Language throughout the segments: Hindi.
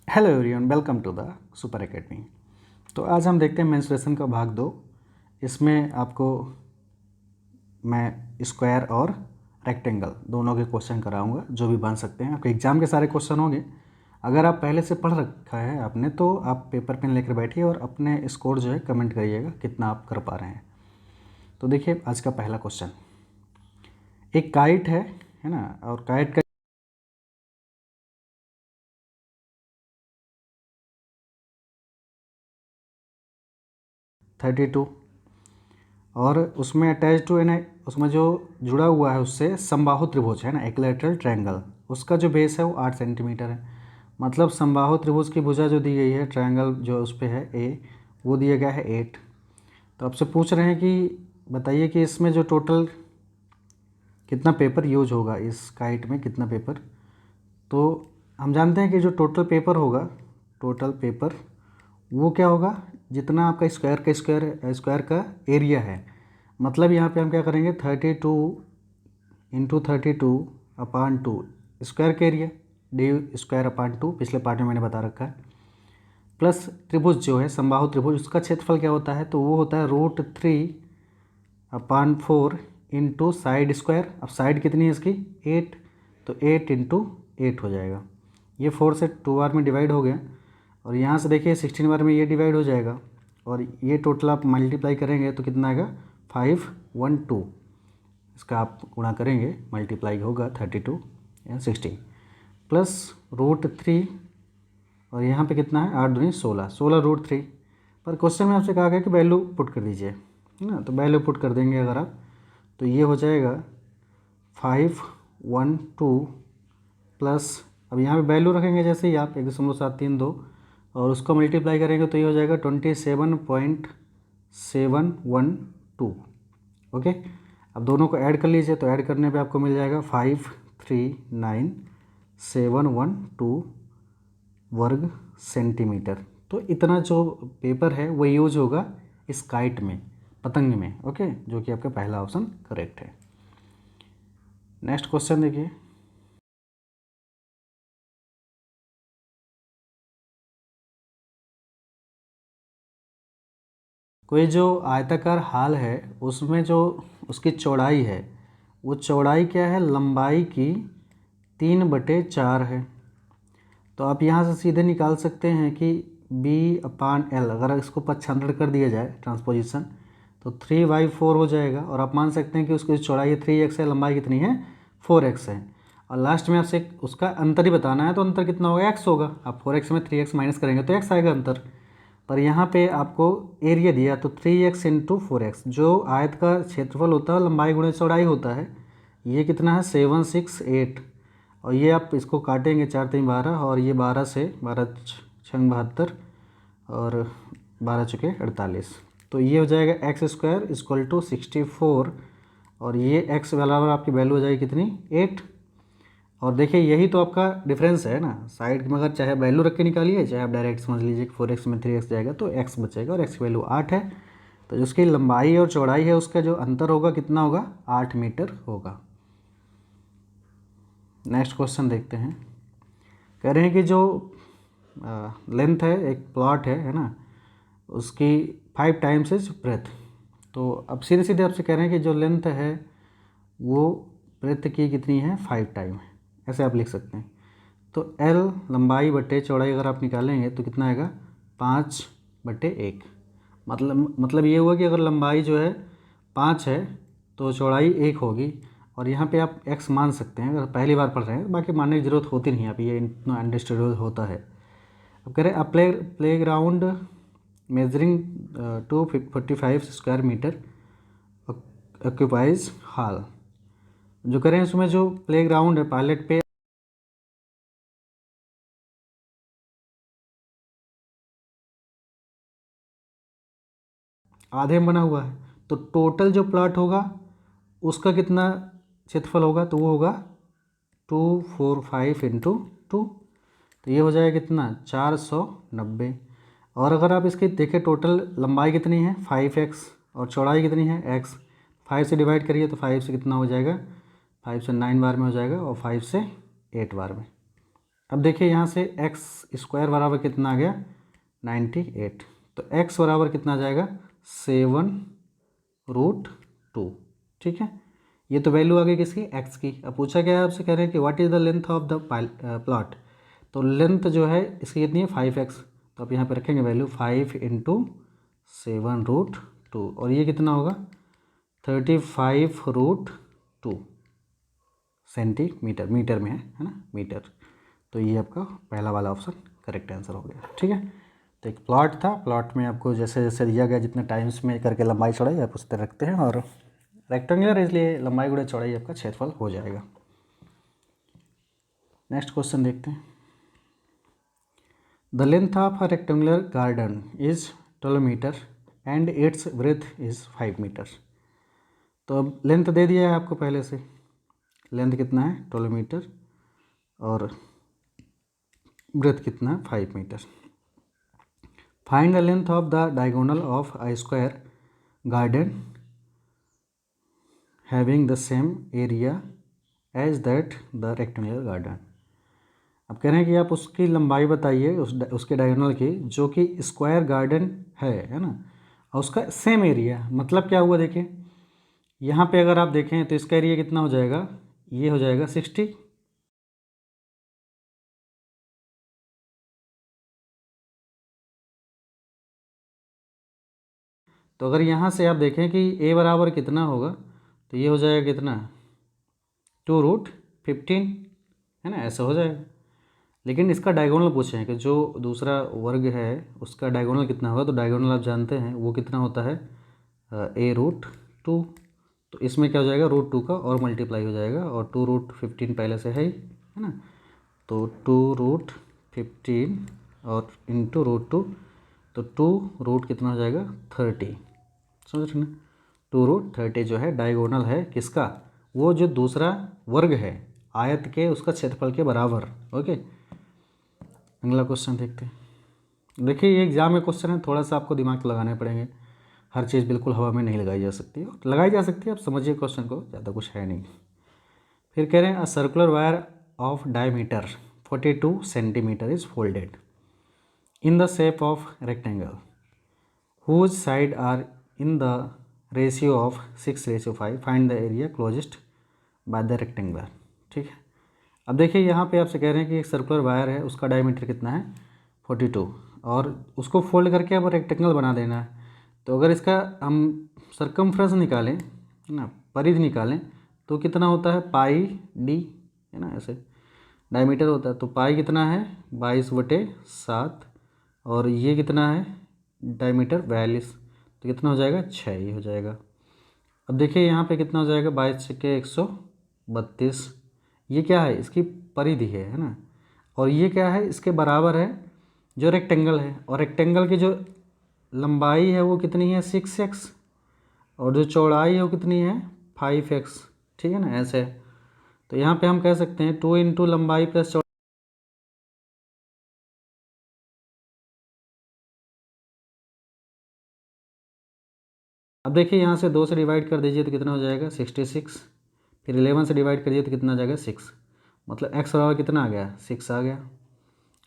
Hello everyone, welcome to the super academy. तो आज हम देखते हैं मेंस्ट्रुएशन का भाग 2। इसमें आपको मैं स्क्वायर और रेक्टेंगल दोनों के क्वेश्चन कराऊंगा जो भी बन सकते हैं। आपके एग्जाम के सारे क्वेश्चन होंगे। अगर आप पहले से पढ़ रखा है आपने तो आप पेपर पेन लेकर बैठिए और अपने स्कोर जो है कमेंट करिएगा कितना आप कर पा रहे हैं। तो देखिए आज का पहला क्वेश्चन, एक काइट है ना, और काइट का 32 और उसमें अटैच टू है ना, उसमें जो जुड़ा हुआ है उससे समबाहु त्रिभुज है ना, इक्विलैटरल ट्रायंगल, उसका जो बेस है वो 8 सेंटीमीटर है। मतलब समबाहु त्रिभुज की भुजा जो दी गई है, ट्रायंगल जो उस पर है ए, वो दिया गया है 8। तो आपसे पूछ रहे हैं कि बताइए कि इसमें जो टोटल कितना पेपर यूज होगा, इस काइट में कितना पेपर। तो हम जानते हैं कि जो टोटल पेपर होगा, टोटल पेपर वो क्या होगा, जितना आपका स्क्वायर का एरिया है। मतलब यहाँ पे हम क्या करेंगे, 32 इंटू 32/2 स्क्वायर का एरिया, d² पिछले पार्ट में मैंने बता रखा है, प्लस त्रिभुज जो है समबाहु त्रिभुज, उसका क्षेत्रफल क्या होता है, तो वो होता है √3/4 इंटू साइड स्क्वायर। अब साइड कितनी है इसकी, 8, तो 8 इंटू 8 हो जाएगा। ये 4 से 2 बार में डिवाइड हो गया, और यहाँ से देखिए 16 बार में ये डिवाइड हो जाएगा, और ये टोटल आप मल्टीप्लाई करेंगे तो कितना आएगा, 512। इसका आप गुणा करेंगे, मल्टीप्लाई होगा 32 या 16 प्लस √3, और यहाँ पे कितना है 8 दूनी 16, 16√3। पर क्वेश्चन में आपसे कहा गया कि वैल्यू पुट कर दीजिए, है ना। तो वैल्यू पुट कर देंगे अगर आप, तो ये हो जाएगा 512 प्लस, अब यहाँ पे वैल्यू रखेंगे जैसे ही आप 1.732, और उसको मल्टीप्लाई करेंगे तो ये हो जाएगा 27.712। ओके, अब दोनों को ऐड कर लीजिए, तो ऐड करने पे आपको मिल जाएगा 539,712 वर्ग सेंटीमीटर। तो इतना जो पेपर है वो यूज होगा इस काइट में, पतंग में। ओके, जो कि आपका पहला ऑप्शन करेक्ट है। नेक्स्ट क्वेश्चन देखिए, कोई जो आयताकार हाल है उसमें जो उसकी चौड़ाई है, वो चौड़ाई क्या है, लंबाई की 3/4 है। तो आप यहाँ से सीधे निकाल सकते हैं कि B/L, अगर इसको पक्षांतर कर दिया जाए ट्रांसपोजिशन, तो 3/4 हो जाएगा। और आप मान सकते हैं कि उसकी चौड़ाई 3x है, लंबाई कितनी है 4x है, और लास्ट में आपसे उसका अंतर ही बताना है, तो अंतर कितना होगा, x होगा। आप 4x में 3x माइनस करेंगे तो x आएगा अंतर। पर यहाँ पे आपको एरिया दिया, तो 3x इंटू 4x, जो आयत का क्षेत्रफल होता है लंबाई गुणे चौड़ाई होता है, ये कितना है 768। और ये आप इसको काटेंगे 4 3 12, और ये 12 से 12 6 72, और 12 चुके 48। तो ये हो जाएगा x² = 64, और ये x बराबर आपकी वैल्यू हो जाएगी कितनी, 8। और देखिए यही तो आपका डिफरेंस है ना, साइड में अगर चाहे वैल्यू रख के निकालिए, चाहे आप डायरेक्ट समझ लीजिए कि 4x में 3x जाएगा तो x बचेगा, और x की वैल्यू 8 है। तो जिसकी लंबाई और चौड़ाई है उसका जो अंतर होगा कितना होगा, 8 मीटर होगा। नेक्स्ट क्वेश्चन देखते हैं। कह रहे हैं कि जो लेंथ है, एक प्लॉट है ना, उसकी 5 टाइम्स इज ब्रेथ। तो अब सीधे सीधे आपसे कह रहे हैं कि जो लेंथ है वो ब्रेथ की कितनी है, 5 टाइम है, ऐसे आप लिख सकते हैं। तो L लंबाई बटे चौड़ाई अगर आप निकालेंगे तो कितना आएगा, 5/1। मतलब ये हुआ कि अगर लंबाई जो है 5 है तो चौड़ाई 1 होगी। और यहाँ पे आप x मान सकते हैं अगर पहली बार पढ़ रहे हैं, बाकी मानने की ज़रूरत होती नहीं है, आप ये इतना अंडरस्टूड होता है। अब कह रहे हैं play ground measuring 245 square metre occupies hall. जो कह रहे हैं उसमें जो प्ले ग्राउंड है पायलट पे आधे में बना हुआ है, तो टोटल जो प्लॉट होगा उसका कितना क्षेत्रफल होगा, तो वो होगा 245 इंटू 2, तो ये हो जाएगा कितना 490। और अगर आप इसकी देखें टोटल लंबाई कितनी है 5x, और चौड़ाई कितनी है x, 5 से डिवाइड करिए तो 5 से कितना हो जाएगा, 5 से 9 बार में हो जाएगा, और 5 से 8 बार में। अब देखिए यहाँ से एक्स स्क्वायर बराबर कितना आ गया 98। तो एक्स बराबर कितना आ जाएगा 7√2। ठीक है, ये तो वैल्यू आ गई किसकी एक्स की। अब पूछा गया है आपसे, कह रहे हैं कि what is the length of the plot. तो लेंथ जो है इसकी कितनी है 5x। तो आप यहाँ पे रखेंगे वैल्यू 5 × 7√2 और ये कितना होगा 35√2 सेंटीमीटर, मीटर में है ना मीटर। तो ये आपका पहला वाला ऑप्शन करेक्ट आंसर हो गया। ठीक है, तो एक प्लॉट था, प्लॉट में आपको जैसे जैसे दिया गया जितने टाइम्स में करके लंबाई चौड़ाई आप उस तरह रखते हैं, और रेक्टेंगुलर इसलिए लंबाई गुणा चौड़ाई आपका क्षेत्रफल हो जाएगा। नेक्स्ट क्वेश्चन देखते हैं। The length of a rectangular garden is 12 metre and its breadth is 5 metre. तो अब लेंथ दे दिया है आपको पहले से, लेंथ कितना है 12 मीटर और ब्रेथ कितना है 5 metre. Find the length of the diagonal of a square garden having the same area as that the rectangular garden. अब कह रहे हैं कि आप उसकी लंबाई बताइए उसके डायगोनल की जो कि स्क्वायर गार्डन है ना, और उसका सेम एरिया। मतलब क्या हुआ देखिए, यहाँ पे अगर आप देखें तो इसका एरिया कितना हो जाएगा, ये हो जाएगा 60। तो अगर यहाँ से आप देखें कि a बराबर कितना होगा, तो ये हो जाएगा कितना 2√15 है ना, ऐसा हो जाएगा। लेकिन इसका डायगोनल पूछे हैं कि जो दूसरा वर्ग है उसका डायगोनल कितना होगा। तो डायगोनल आप जानते हैं वो कितना होता है a√2। तो इसमें क्या हो जाएगा √2 का और मल्टीप्लाई हो जाएगा, और 2√15 पहले से है ना। तो 2√15 और इंटू √2, तो 2 कितना हो जाएगा 30। समझ रहे ना, 2√30 जो है डायगोनल है किसका, वो जो दूसरा वर्ग है आयत के उसका क्षेत्रफल के बराबर। ओके, अगला क्वेश्चन देखते हैं। देखिए ये एग्जाम में क्वेश्चन है, थोड़ा सा आपको दिमाग लगाने पड़ेंगे, हर चीज़ बिल्कुल हवा में नहीं लगाई जा सकती, लगाई जा सकती है, आप समझिए क्वेश्चन को, ज़्यादा कुछ है नहीं। फिर कह रहे हैं a circular wire of diameter 42 centimetre is folded in the shape of rectangle whose side are in the ratio of 6:5 find the area closest by the rectangular। ठीक है, अब देखिए यहाँ पे आपसे कह रहे हैं कि एक सर्कुलर वायर है, उसका डायमीटर कितना है 42 और उसको फोल्ड करके अब रेक्टेंगल बना देना है। तो अगर इसका हम सरकमफ्रेंस निकालें है ना, परिधि निकालें, तो कितना होता है πd है ना, ऐसे डायमीटर होता है। तो पाई कितना है 22/7 और ये कितना है डायमीटर 42, तो कितना हो जाएगा 6 ये हो जाएगा। अब देखिए यहाँ पे कितना हो जाएगा 22 के 132, ये क्या है इसकी परिधि है ना, और ये क्या है इसके बराबर है जो रेक्टेंगल है, और रेक्टेंगल की जो लंबाई है वो कितनी है 6x और जो चौड़ाई है वो कितनी है 5x। ठीक है ना, ऐसे। तो यहाँ पे हम कह सकते हैं 2 × लंबाई प्लस चौड़ाई। अब देखिए यहाँ से 2 से डिवाइड कर दीजिए तो कितना हो जाएगा 66, फिर 11 से डिवाइड करिए तो कितना आ जाएगा 6, मतलब x बराबर कितना आ गया 6 आ गया।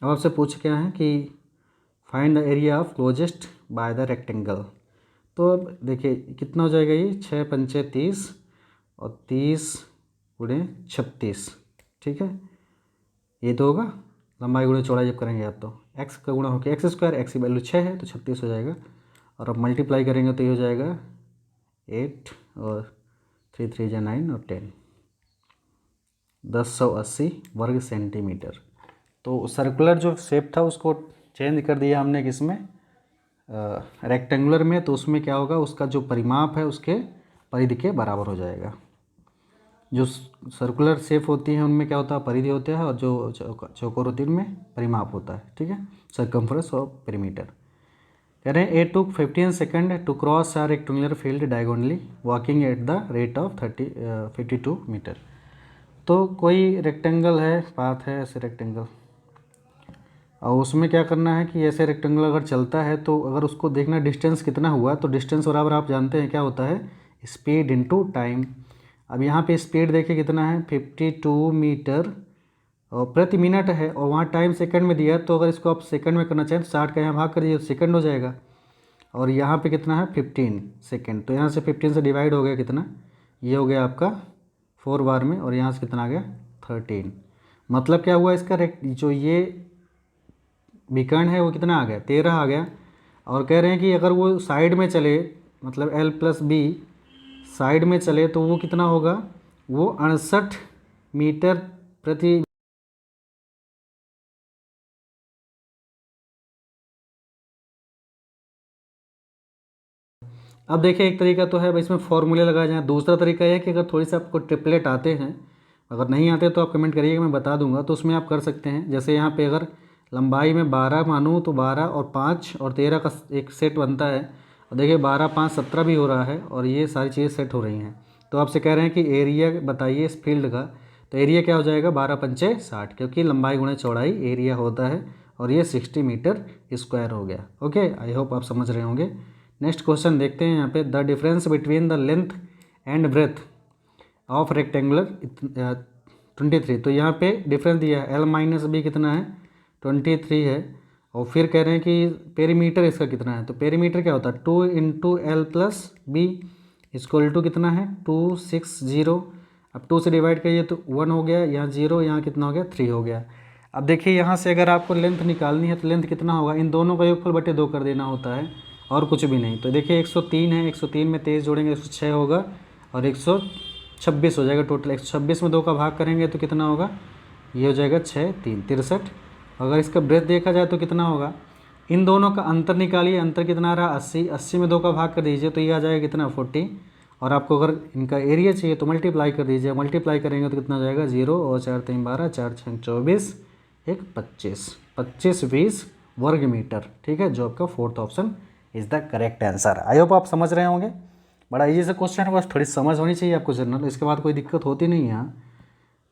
अब आपसे पूछ क्या है कि find the area of closest by the rectangle. तो अब देखिए कितना हो जाएगा ये 6×5 30 और 30×36। ठीक है, ये तो होगा लंबाई गुणे चौड़ाई जब करेंगे आप तो x का गुणा होकर x², x की वैल्यू 6 है तो 36 हो जाएगा, और अब मल्टीप्लाई करेंगे तो ये हो जाएगा 8 और 3 3 जा 9 और 10 1080 वर्ग सेंटीमीटर। तो सर्कुलर जो शेप था उसको चेंज कर दिया हमने किसमें रेक्टेंगुलर में। तो उसमें क्या होगा उसका जो परिमाप है उसके परिधि के बराबर हो जाएगा। जो सर्कुलर शेप होती है उनमें क्या होता है परिधि होता है, और जो चौकोर होती है उनमें परिमाप होता है। ठीक है, सर्कमफ्रेंस और पेरीमीटर। कह रहे हैं a took 15 second to cross a rectangular field diagonally walking at the rate of 52 metre. तो कोई रेक्टेंगल है, पाथ है ऐसे रेक्टेंगल, और उसमें क्या करना है कि ऐसे रेक्टेंगल अगर चलता है तो अगर उसको देखना डिस्टेंस कितना हुआ, तो डिस्टेंस बराबर आप जानते हैं क्या होता है स्पीड इनटू टाइम। अब यहाँ पे स्पीड देखिए कितना है 52 मीटर और प्रति मिनट है और वहाँ टाइम सेकंड में दिया है, तो अगर इसको आप सेकंड में करना चाहें तो 60 का यहाँ भाग कर दीजिए, सेकंड हो जाएगा। और यहाँ पे कितना है 15 सेकंड, तो यहाँ से 15 से डिवाइड हो गया कितना, ये हो गया आपका 4 बार में, और यहाँ से कितना आ गया 13। मतलब क्या हुआ इसका जो ये विकर्ण है वो कितना आ गया 13 आ गया। और कह रहे हैं कि अगर वो साइड में चले, मतलब L+B साइड में चले तो वो कितना होगा, वो 68 मीटर प्रति। अब देखिए एक तरीका तो है भाई इसमें फॉर्मूले लगाए जाएँ, दूसरा तरीका यह है कि अगर थोड़ी सी आपको ट्रिपलेट आते हैं, अगर नहीं आते तो आप कमेंट करिएगा, मैं बता दूंगा, तो उसमें आप कर सकते हैं। जैसे यहाँ पे अगर लंबाई में 12 मानूँ तो 12 और 5 और 13 का एक सेट बनता है, और देखिए 12 5 17 भी हो रहा है, और ये सारी चीज़ें सेट हो रही हैं। तो आपसे कह रहे हैं कि एरिया बताइए इस फील्ड का, तो एरिया क्या हो जाएगा 12 पंचे 60, क्योंकि लंबाई गुणे चौड़ाई एरिया होता है, और ये 60 मीटर स्क्वायर हो गया। ओके, आई होप आप समझ रहे होंगे। नेक्स्ट क्वेश्चन देखते हैं यहाँ पे, the difference between the length and breadth of rectangular 23। तो यहाँ पे डिफरेंस दिया है L-B कितना है 23 है, और फिर कह रहे हैं कि पेरीमीटर इसका कितना है, तो पेरीमीटर क्या होता है 2 इंटू L+B इक्वल टू कितना है 260। अब 2 से डिवाइड करिए तो 1 हो गया, यहाँ 0, यहाँ कितना हो गया 3 हो गया। अब देखिए यहाँ से अगर आपको लेंथ निकालनी है तो लेंथ कितना होगा, इन दोनों का योगफल बटे 2 कर देना होता है, और कुछ भी नहीं। तो देखिए 103 है, 103 में 23 जोड़ेंगे 106 होगा, और 126 हो जाएगा टोटल। 126 में 2 का भाग करेंगे तो कितना होगा, ये हो जाएगा 6 3 63। अगर इसका ब्रेथ देखा जाए तो कितना होगा, इन दोनों का अंतर निकालिए, अंतर कितना आ रहा 80, 80 में 2 का भाग कर दीजिए तो ये आ जाएगा कितना 40। और आपको अगर इनका एरिया चाहिए तो मल्टीप्लाई कर दीजिए, मल्टीप्लाई करेंगे तो कितना हो जाएगा 0 और 4 3 12 4 6 24 1 25 25 20 वर्ग मीटर। ठीक है, जो आपका fourth option is the correct answer. I hope आप समझ रहे होंगे, बड़ा इजी सा क्वेश्चन है, बस थोड़ी समझ होनी चाहिए आपको जनरल, इसके बाद कोई दिक्कत होती नहीं है। यहाँ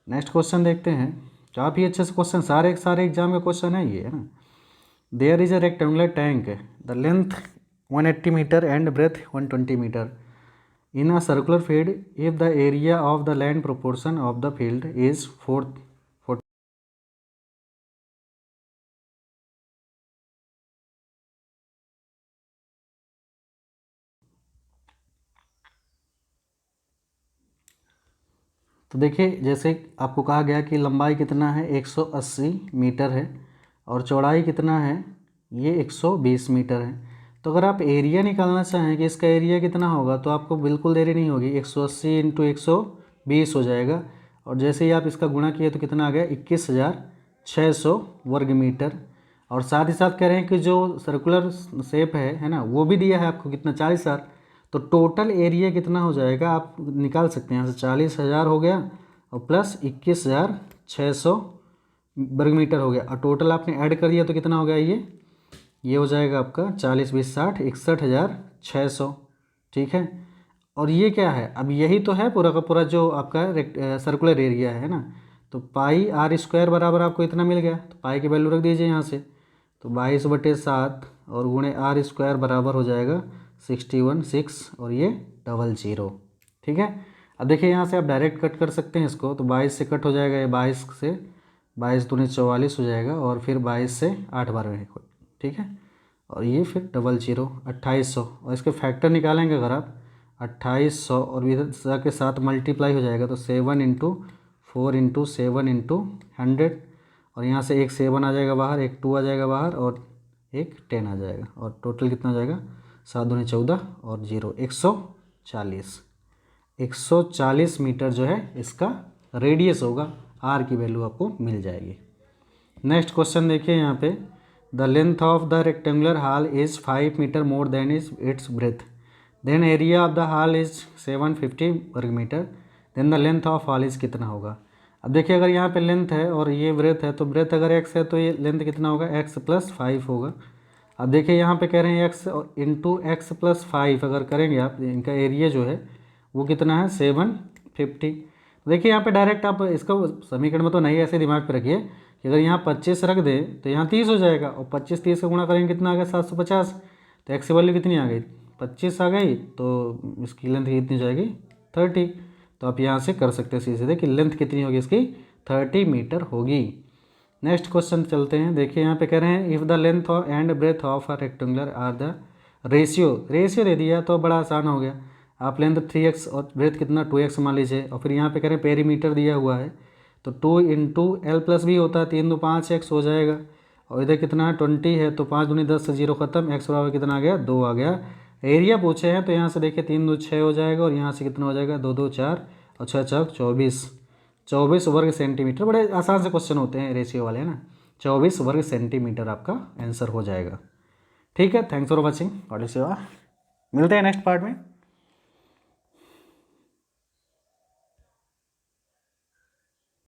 नेक्स्ट क्वेश्चन देखते हैं, काफ़ी अच्छे से क्वेश्चन, सारे एग्जाम का क्वेश्चन है ये, है ना। There is a rectangular tank, the length 180 metre and breadth 120 metre in a circular field if the area of the land proportion of the field is 4। तो देखिए जैसे आपको कहा गया कि लंबाई कितना है 180 मीटर है, और चौड़ाई कितना है ये 120 मीटर है। तो अगर आप एरिया निकालना चाहें कि इसका एरिया कितना होगा, तो आपको बिल्कुल देरी नहीं होगी, 180 इंटू 120 हो जाएगा, और जैसे ही आप इसका गुणा किए तो कितना आ गया 21,600 वर्ग मीटर। और साथ ही साथ कह रहे हैं कि जो सर्कुलर शेप है ना, वो भी दिया है आपको कितना 40,000। तो टोटल एरिया कितना हो जाएगा आप निकाल सकते हैं, यहाँ से 40,000 हो गया और प्लस 21,600 वर्ग मीटर हो गया, और टोटल आपने ऐड कर दिया तो कितना हो गया ये हो जाएगा आपका 40 20 60 61,600। ठीक है, और ये क्या है, अब यही तो है पूरा का पूरा जो आपका सर्कुलर एरिया है ना। तो पाई आर स्क्वायर बराबर आपको इतना मिल गया, तो पाई की वैल्यू रख दीजिए यहाँ से, तो 22/7 और गुणे आर स्क्वायर बराबर हो जाएगा 61,6 और ये 00। ठीक है, अब देखिए यहाँ से आप डायरेक्ट कट कर सकते हैं इसको, तो 22 से कट हो जाएगा, ये 22 से 22 दूनी 44 हो जाएगा, और फिर 22 से 8 बार में। ठीक है, और ये फिर 00 2800, और इसके फैक्टर निकालेंगे अगर आप 2800 और इधर के साथ मल्टीप्लाई हो जाएगा, तो 7 इंटू 4 इंटू 7 इंटू 100, और यहाँ से एक 7 आ जाएगा बाहर, एक 2 आ जाएगा बाहर, और एक 10 आ जाएगा, और टोटल कितना आ जाएगा 7 दूनी 14 और 0 140 मीटर जो है इसका रेडियस होगा, आर की वैल्यू आपको मिल जाएगी। नेक्स्ट क्वेश्चन देखिए यहाँ पे, the length of the rectangular hall is 5 metre more than is its breadth, then area of the hall is 750 वर्ग metre, then the length of hall is कितना होगा। अब देखिए अगर यहाँ पे लेंथ है और ये ब्रेथ है, तो ब्रेथ अगर x है तो ये लेंथ कितना होगा x + 5 होगा। अब देखिए यहाँ पे कह रहे हैं x इंटू x + 5 अगर करेंगे आप, इनका एरिया जो है वो कितना है 750। देखिए यहाँ पे डायरेक्ट आप इसका समीकरण में तो नहीं, ऐसे दिमाग पे रखिए कि अगर यहाँ 25 रख दें तो यहाँ 30 हो जाएगा, और 25 30 का गुणा करेंगे कितना आ गया 750, तो एक्स की वैल्यू कितनी आ गई 25 आ गई, तो इसकी लेंथ कितनी जाएगी 30। तो आप यहाँ से कर सकते हैं सीधे सीधे कि लेंथ कितनी होगी इसकी 30 मीटर होगी। नेक्स्ट क्वेश्चन चलते हैं। देखिए यहाँ पे कह रहे हैं if the length and breadth of a rectangular are the ratio दे दिया तो बड़ा आसान हो गया। आप लेंथ 3x और ब्रेथ कितना 2x मान लीजिए, और फिर यहाँ पे कह रहे हैं पेरीमीटर दिया हुआ है तो 2 इंटू एल प्लस भी होता है, 3 2 5x हो जाएगा, और इधर कितना है 20 है तो 5 दूनी 10 से 0 खत्म, x बराबर कितना आ गया 2 आ गया। एरिया पूछे हैं तो यहाँ से देखिए 3 2 6 हो जाएगा, और यहाँ से कितना हो जाएगा 2 2 4 और 6 चौक 24 वर्ग सेंटीमीटर। बड़े आसान से क्वेश्चन होते हैं रेशियो वाले, है ना। 24 वर्ग सेंटीमीटर आपका आंसर हो जाएगा। ठीक है, थैंक्स फॉर वॉचिंग ऑडियो सेवा। मिलते हैं नेक्स्ट पार्ट में।